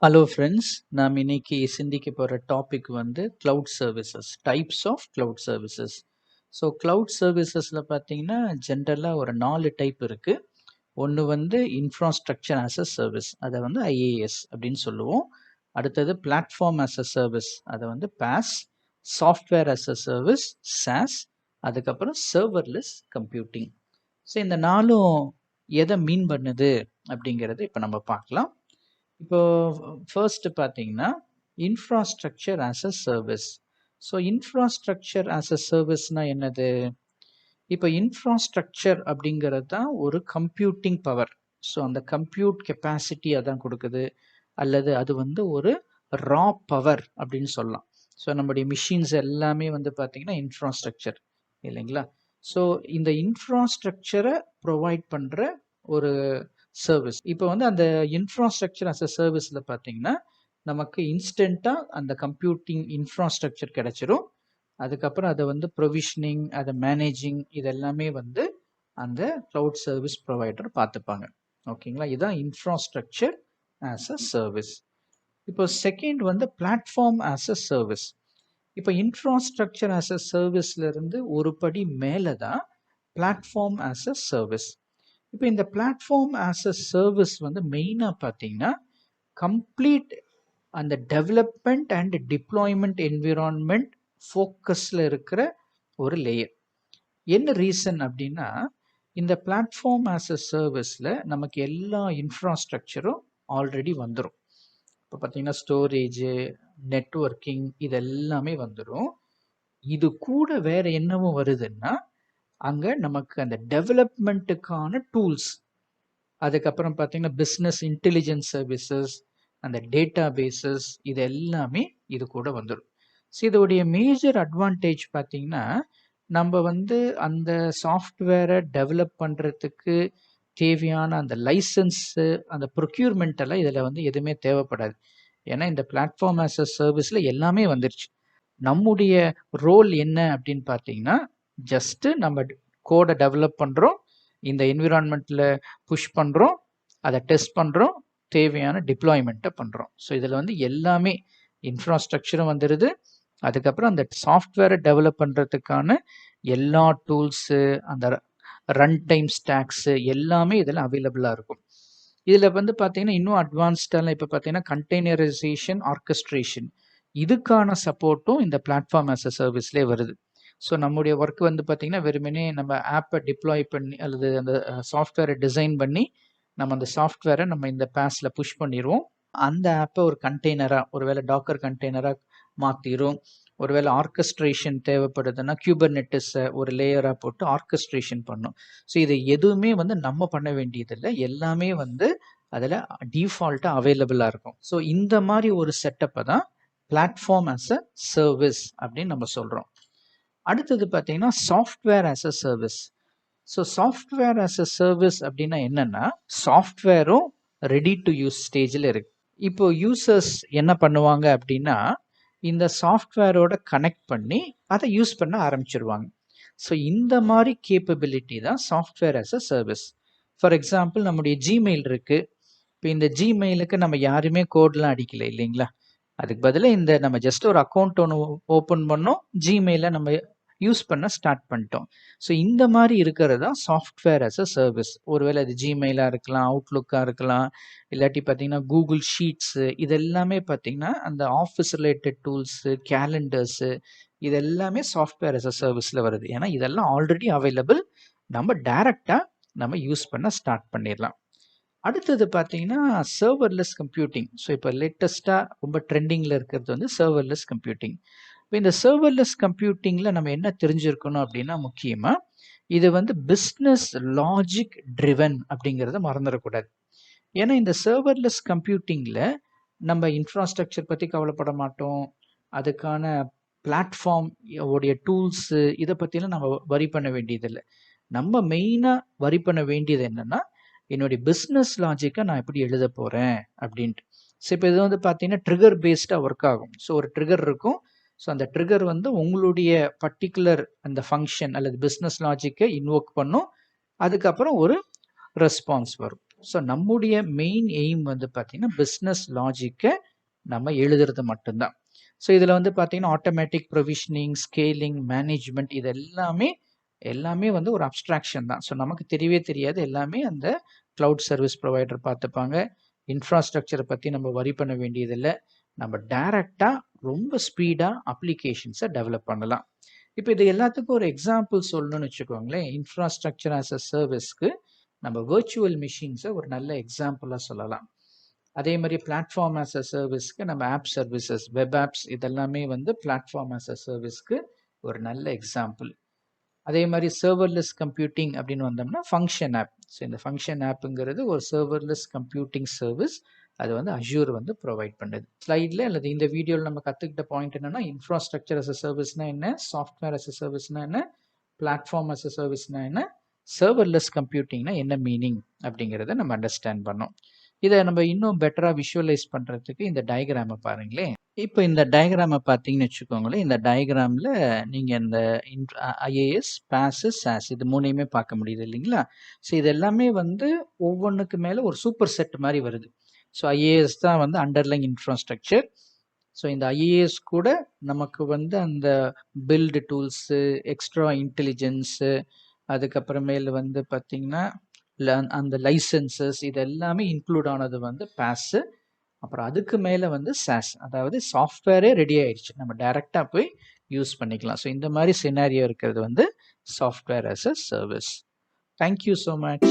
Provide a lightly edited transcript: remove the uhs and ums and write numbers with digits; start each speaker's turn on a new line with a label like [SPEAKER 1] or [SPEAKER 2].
[SPEAKER 1] Hello friends, நாம் இன்னைக்கு சிந்திக்க போகிற டாபிக் வந்து cloud services, types of cloud services. So cloud சர்வீசஸில் பார்த்தீங்கன்னா ஜென்ரலாக ஒரு 4 டைப் இருக்குது. ஒன்று வந்து இன்ஃப்ராஸ்ட்ரக்சர் ஆஸ் அ சர்வீஸ், அதை வந்து ஐஏஎஸ் அப்படின்னு சொல்லுவோம். அடுத்தது பிளாட்ஃபார்ம் ஆஸ் அ சர்வீஸ், அதை வந்து PaaS. Software as a service, SaaS. அதுக்கப்புறம் சர்வர்லெஸ் கம்ப்யூட்டிங். ஸோ இந்த நாலும் எதை மீன் பண்ணுது அப்படிங்கிறது இப்போ நம்ம பார்க்கலாம். இப்போ ஃபர்ஸ்ட் பார்த்தீங்கன்னா infrastructure as a service. So infrastructure as a சர்வீஸ்னால் என்னது? இப்போ இன்ஃப்ராஸ்ட்ரக்சர் அப்படிங்கிறது தான் ஒரு கம்ப்யூட்டிங் பவர். ஸோ அந்த கம்ப்யூட் கெப்பாசிட்டி அதான் கொடுக்குது, அல்லது அது வந்து ஒரு ரா பவர் அப்படின்னு சொல்லலாம். ஸோ நம்முடைய மிஷின்ஸ் எல்லாமே வந்து பார்த்தீங்கன்னா இன்ஃப்ராஸ்ட்ரக்சர் இல்லைங்களா? ஸோ இந்த இன்ஃப்ராஸ்ட்ரக்சரை ப்ரொவைட் பண்ணுற ஒரு சர்வீஸ். இப்போ வந்து அந்த இன்ஃப்ராஸ்ட்ரக்சர் அஸ் அ சர்வீஸில் பார்த்தீங்கன்னா நமக்கு இன்ஸ்டண்ட்டாக அந்த கம்ப்யூட்டிங் இன்ஃப்ராஸ்ட்ரக்சர் கிடைச்சிரும். அதுக்கப்புறம் அதை வந்து ப்ரொவிஷனிங், அதை மேனேஜிங், இதெல்லாமே வந்து அந்த க்ளவுட் சர்வீஸ் ப்ரொவைடர் பார்த்துப்பாங்க. ஓகேங்களா? இதுதான் இன்ஃப்ராஸ்ட்ரக்சர் ஆஸ் அ சர்வீஸ். இப்போ செகண்ட் வந்து பிளாட்ஃபார்ம் ஆஸ் அ சர்வீஸ். இப்போ இன்ஃப்ராஸ்ட்ரக்சர் ஆஸ் அ சர்வீஸ்ல இருந்து ஒரு படி மேலே தான் பிளாட்ஃபார்ம் ஆஸ் அ சர்வீஸ். இப்போ இந்த பிளாட்ஃபார்ம் ஆஸ் அ சர்வீஸ் வந்து மெயினாக பார்த்தீங்கன்னா கம்ப்ளீட் அந்த டெவலப்மெண்ட் அண்ட் டிப்ளாய்மெண்ட் என்விரான்மெண்ட் ஃபோக்கஸில் இருக்கிற ஒரு லேயர். என்ன ரீசன் அப்படின்னா, இந்த பிளாட்ஃபார்ம் ஆஸ் அ சர்வீஸில் நமக்கு எல்லா இன்ஃப்ராஸ்ட்ரக்சரும் ஆல்ரெடி வந்துடும். இப்போ பார்த்தீங்கன்னா ஸ்டோரேஜு, நெட்வொர்க்கிங், இது எல்லாமே வந்துடும். இது கூட வேற என்னவும் வருதுன்னா, அங்கே நமக்கு அந்த டெவலப்மெண்ட்டுக்கான டூல்ஸ், அதுக்கப்புறம் பார்த்தீங்கன்னா பிஸ்னஸ் இன்டெலிஜென்ஸ் சர்வீசஸ், அந்த டேட்டா பேசஸ், இது எல்லாமே இது கூட வந்துடும். ஸோ இதோடைய மேஜர் அட்வான்டேஜ் பார்த்தீங்கன்னா, நம்ம வந்து அந்த சாஃப்ட்வேரை டெவலப் பண்ணுறதுக்கு தேவையான அந்த லைசன்ஸு, அந்த ப்ரொக்யூர்மெண்ட் எல்லாம் இதில் வந்து எதுவுமே தேவைப்படாது. ஏன்னா இந்த பிளாட்ஃபார்ம் ஆஸ் அ சர்வீஸில் எல்லாமே வந்துருச்சு. நம்முடைய ரோல் என்ன அப்படின்னு பார்த்தீங்கன்னா, ஜஸ்ட்டு நம்ம கோடை டெவலப் பண்ணுறோம், இந்த என்விரான்மெண்ட்டில் புஷ் பண்ணுறோம், அதை டெஸ்ட் பண்ணுறோம், தேவையான டிப்ளாய்மெண்ட்டை பண்ணுறோம். ஸோ இதில் வந்து எல்லாமே இன்ஃப்ராஸ்ட்ரக்சரும் வந்துடுது, அதுக்கப்புறம் அந்த சாஃப்ட்வேரை டெவலப் பண்ணுறதுக்கான எல்லா டூல்ஸு, அந்த ரன் டைம் ஸ்டாக்ஸு எல்லாமே இதில் அவைலபிளாக இருக்கும். இதில் வந்து பார்த்தீங்கன்னா இன்னும் அட்வான்ஸ்டாலாம் இப்போ பார்த்தீங்கன்னா கண்டெய்னரைசேஷன், ஆர்கெஸ்ட்ரேஷன், இதுக்கான சப்போர்ட்டும் இந்த பிளாட்ஃபார்ம் ஆஸ் அ சர்வீஸ்லேயே வருது. ஸோ நம்முடைய ஒர்க் வந்து பார்த்தீங்கன்னா வெறுமனே நம்ம ஆப்பை டிப்ளாய் பண்ணி அல்லது அந்த சாஃப்ட்வேரை டிசைன் பண்ணி நம்ம அந்த சாஃப்ட்வேரை நம்ம இந்த பேஸில் புஷ் பண்ணிடுவோம். அந்த ஆப்பை ஒரு கண்டெய்னராக, ஒருவேளை டாக்கர் கண்டெய்னராக மாற்றிடும். ஒருவேளை ஆர்கெஸ்ட்ரேஷன் தேவைப்படுதுன்னா கியூபர்நெட்டிஸை ஒரு லேயராக போட்டு ஆர்கெஸ்ட்ரேஷன் பண்ணும். ஸோ இது எதுவுமே வந்து நம்ம பண்ண வேண்டியதில்லை, எல்லாமே வந்து அதில் டிஃபால்ட்டாக அவைலபிளாக இருக்கும். ஸோ இந்த மாதிரி ஒரு செட்டப்பை தான் பிளாட்ஃபார்ம் ஆஸ் அ சர்வீஸ் அப்படின்னு நம்ம சொல்கிறோம். அடுத்தது பார்த்தீங்கன்னா software as a service. So software as a service அப்படின்னா என்னன்னா, சாஃப்ட்வேரும் ரெடி டு யூஸ் ஸ்டேஜில் இருக்கு. இப்போ யூசர்ஸ் என்ன பண்ணுவாங்க அப்படின்னா, இந்த சாஃப்ட்வேரோட கனெக்ட் பண்ணி அதை யூஸ் பண்ண ஆரம்பிச்சிருவாங்க. ஸோ இந்த மாதிரி கேப்பபிலிட்டி தான் software as a service. For example நம்முடைய ஜிமெயில் இருக்கு. இப்போ இந்த ஜிமெயிலுக்கு நம்ம யாருமே கோட்லாம் அடிக்கல இல்லைங்களா? அதுக்கு பதிலாக இந்த நம்ம ஜஸ்ட் ஒரு அக்கௌண்ட் ஒன்று ஓப்பன் பண்ணோம், ஜிமெயிலை நம்ம யூஸ் பண்ண ஸ்டார்ட் பண்ணிட்டோம். ஸோ இந்த மாதிரி இருக்கிறது தான் சாஃப்ட்வேர் ஆஸ் அ சர்வீஸ். ஒருவேளை அது ஜிமெயிலாக இருக்கலாம், அவுட்லுக்காக இருக்கலாம், இல்லாட்டி பார்த்தீங்கன்னா கூகுள் ஷீட்ஸு, இது எல்லாமே பார்த்தீங்கன்னா அந்த ஆஃபீஸ் ரிலேட்டட் டூல்ஸு, கேலண்டர்ஸு, இது எல்லாமே சாஃப்ட்வேர் ஆஸ் அ சர்வீஸில் வருது. ஏன்னா இதெல்லாம் ஆல்ரெடி அவைலபிள், நம்ம டைரெக்டாக நம்ம யூஸ் பண்ண ஸ்டார்ட் பண்ணிடலாம். அடுத்தது பார்த்தீங்கன்னா சர்வர்லெஸ் கம்ப்யூட்டிங். ஸோ இப்போ லேட்டஸ்ட்டாக ரொம்ப ட்ரெண்டிங்கில் இருக்கிறது வந்து சர்வர்லெஸ் கம்ப்யூட்டிங். இப்போ இந்த சர்வர்லெஸ் கம்ப்யூட்டிங்கில் நம்ம என்ன தெரிஞ்சிருக்கணும் அப்படின்னா, முக்கியமாக இது வந்து பிஸ்னஸ் லாஜிக் ட்ரிவன் அப்படிங்கிறத மறந்துடக்கூடாது. ஏன்னா இந்த சர்வர்லெஸ் கம்ப்யூட்டிங்கில் நம்ம இன்ஃப்ராஸ்ட்ரக்சர் பற்றி கவலைப்பட மாட்டோம், அதுக்கான பிளாட்ஃபார்ம் உடைய டூல்ஸு, இதை பற்றிலாம் நம்ம வரி பண்ண வேண்டியதில்லை. நம்ம மெயினாக வரி பண்ண வேண்டியது என்னென்னா, என்னுடைய பிஸ்னஸ் லாஜிக்கை நான் எப்படி எழுத போகிறேன் அப்படின்ட்டு. ஸோ இப்போ இது வந்து பார்த்தீங்கன்னா ட்ரிகர் பேஸ்டாக ஒர்க் ஆகும். ஸோ ஒரு ட்ரிகர் இருக்கும். ஸோ அந்த ட்ரிகர் வந்து உங்களுடைய பர்டிகுலர் அந்த ஃபங்க்ஷன் அல்லது பிஸ்னஸ் லாஜிக்கை இன்வோக் பண்ணும். அதுக்கப்புறம் ஒரு ரெஸ்பான்ஸ் வரும். ஸோ நம்முடைய மெயின் எய்ம் வந்து பார்த்தீங்கன்னா பிஸ்னஸ் லாஜிக்கை நம்ம எழுதுறது மட்டும்தான். ஸோ இதில் வந்து பார்த்தீங்கன்னா ஆட்டோமேட்டிக் ப்ரொவிஷனிங், ஸ்கேலிங், மேனேஜ்மெண்ட் இது எல்லாமே வந்து ஒரு அப்ஸ்ட்ராக்ஷன் தான். ஸோ நமக்கு தெரியவே தெரியாது, எல்லாமே அந்த க்ளவுட் சர்வீஸ் ப்ரொவைடர் பார்த்துப்பாங்க. இன்ஃப்ராஸ்ட்ரக்சரை பற்றி நம்ம வரி பண்ண வேண்டியதில்லை. நம்ம டைரெக்டாக ரொம்ப ஸ்பீடாக அப்ளிகேஷன்ஸை டெவலப் பண்ணலாம். இப்போ இது எல்லாத்துக்கும் ஒரு எக்ஸாம்பிள் சொல்லணும்னு வச்சுக்கோங்களேன். இன்ஃப்ராஸ்ட்ரக்சர் ஆஸ் அ சர்வீஸ்க்கு நம்ம வர்ச்சுவல் மிஷின்ஸை ஒரு நல்ல எக்ஸாம்பிளாக சொல்லலாம். அதே மாதிரி பிளாட்ஃபார்ம் ஆஸ் அ சர்வீஸ்க்கு நம்ம ஆப் சர்வீசஸ், வெப் ஆப்ஸ் இதெல்லாமே வந்து பிளாட்ஃபார்ம் ஆஸ் அ சர்வீஸ்க்கு ஒரு நல்ல எக்ஸாம்பிள். அதே மாதிரி சர்வர்லெஸ் கம்ப்யூட்டிங் அப்படின்னு வந்தோம்னா ஃபங்க்ஷன் ஆப். ஸோ இந்த ஃபங்க்ஷன் ஆப்புங்கிறது ஒரு சர்வர்லெஸ் கம்ப்யூட்டிங் சர்வீஸ். அது வந்து அஷ்யூர் வந்து ப்ரொவைட் பண்ணுது. ஸ்லைடில் அல்லது இந்த வீடியோவில் நம்ம கற்றுக்கிட்ட பாயிண்ட் என்னென்னா, இன்ஃப்ராஸ்ட்ரக்சர் அஸ் அ சர்வீஸ்னா என்ன, சாஃப்ட்வேர் அஸ் அ சர்வீஸ்னா என்ன, பிளாட்ஃபார்ம் அஸ் அ சர்வீஸ்னா என்ன, சர்வர்லெஸ் கம்ப்யூட்டிங்னா என்ன மீனிங் அப்படிங்கிறத நம்ம அண்டர்ஸ்டாண்ட் பண்ணோம். இதை நம்ம இன்னும் பெட்டராக விஷுவலைஸ் பண்ணுறதுக்கு இந்த டயக்ராமை பாருங்களேன். இப்போ இந்த டயக்ராமை பார்த்தீங்கன்னு வச்சுக்கோங்களேன். இந்த டயக்ராமில் நீங்கள் இந்த ஐஏஎஸ், பாஸ், சாஸ் இது மூணையுமே பார்க்க முடியுது இல்லைங்களா? ஸோ இது எல்லாமே வந்து ஒவ்வொன்றுக்கு மேலே ஒரு சூப்பர் செட் மாதிரி வருது. ஸோ ஐஏஎஸ் தான் வந்து அண்டர்லைங் இன்ஃப்ராஸ்ட்ரக்சர். ஸோ இந்த ஐஏஎஸ் கூட நமக்கு வந்து அந்த பில்டு டூல்ஸு, எக்ஸ்ட்ரா இன்டெலிஜென்ஸு, அதுக்கப்புறமேல் வந்து பார்த்தீங்கன்னா அந்த லைசன்சஸ் இது எல்லாமே இன்க்ளூட் ஆனது வந்து பாஸு. அப்புறம் அதுக்கு மேலே வந்து சாஸ், அதாவது சாஃப்ட்வேரே ரெடி ஆயிடுச்சு, நம்ம டைரெக்டாக போய் யூஸ் பண்ணிக்கலாம். ஸோ இந்த மாதிரி சினாரியோ இருக்கிறது வந்து software as a service. Thank you so much.